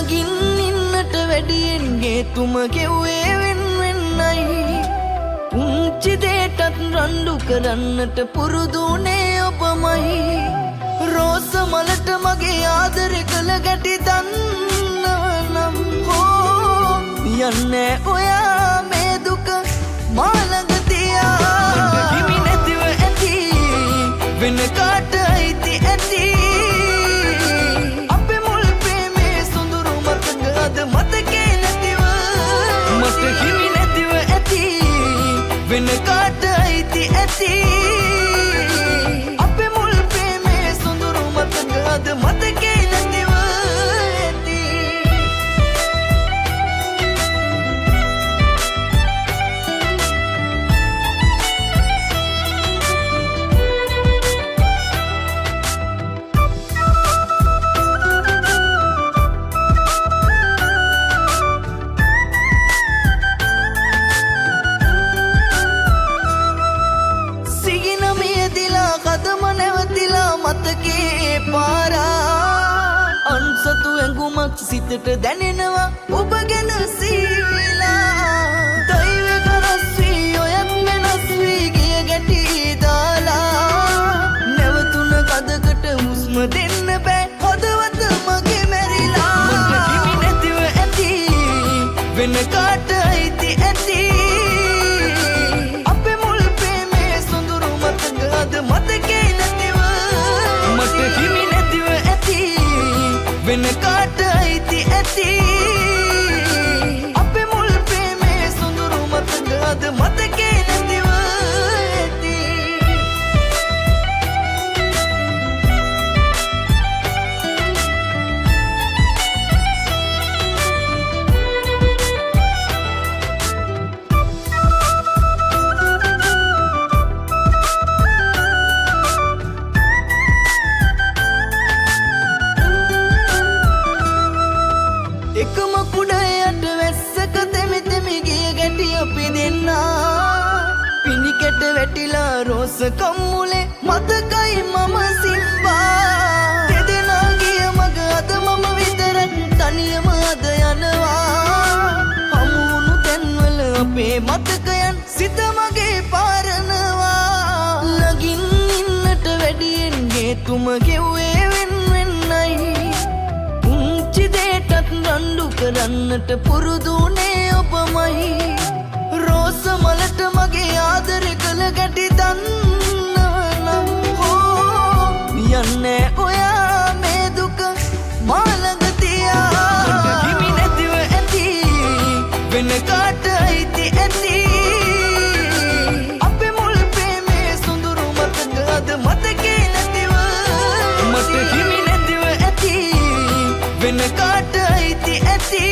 නගින් ඉන්නට වැඩියෙන් ගේතුම ගෙව්වේ වෙන් වෙන්නයි පුංචි දේටත් රණ්ඩු කරන්නට පුරුදුනේ ඔබමයි රෝස මලට මගේ ආදරේ කළ ගැටි දන්නවනම් හෝ යන්නේ ඔයා මේ දුක මා ළඟ තියා හිමි නැතිව ඇති වෙන කාට අයිති ඇති අපේ මුල් ප්‍රේමේ සොඳුරු මතක අද මතකේ නැතිව මට හිමි නැතිව ඇති වෙන කාට අයිති ඇති අපේ මුල් ප්‍රේමේ සොඳුරු මතක අද මතකේ නැතිව ඇති මතකේ පාරා අන්සතු ඇඟුමක් සිතට දැනෙනවා ඔබ ගැන සීලා දෛවක රස්වී ඔයත් වෙනස් වී ගිය ගැටි දාලා නැවතුන කදකට හුස්ම දෙන්න බෑ හදවත මගේ මැරිලා මට හිමි නැතිව ඇති වෙන කාට අයිති ඇති අපේ මුල් ප්‍රේමේ සොඳුරු මතක අද මතකේ මට හිමි නැතිව ඇති වෙන කාට අයිති ඇති අපේ මුල් ප්‍රේමේ සොඳුරු මතක අද මතකේ නැතිව ඇති එකම කුඩයට වැස්සක තෙමි තෙමි ගිය ගැටි අපි දෙන්නා පිණිකෙට වැටිලා රෝස කම්මුලේ මතකයි මම සිම්බා දෙදෙනා ගිය මග අද මම විතරක් තනියම අද යනවා හමුුණු තැන්වල අපේ මතකයන් සිත මගේ පාරනවා ළඟින් ඉන්නට වැඩියෙන් ගේතුම ගෙව්වේ වෙන් වෙන්නයි රණ්ඩු කරන්නට පුරුදුනේ ඔබමයි රෝස මලට මගේ ආදරේ කළ ගැටි දන්නවනම් හෝ යන්නේ ඔයා මේ දුක මා ළඟ තියා හිමි නැතිව ඇති වෙන කාට අයිති ඇති අපේ මුල් ප්‍රේමේ සොඳුරු මතක අද මතකේ නැතිව මට හිමි නැතිව ඇති වෙන කාට අයිති ඇති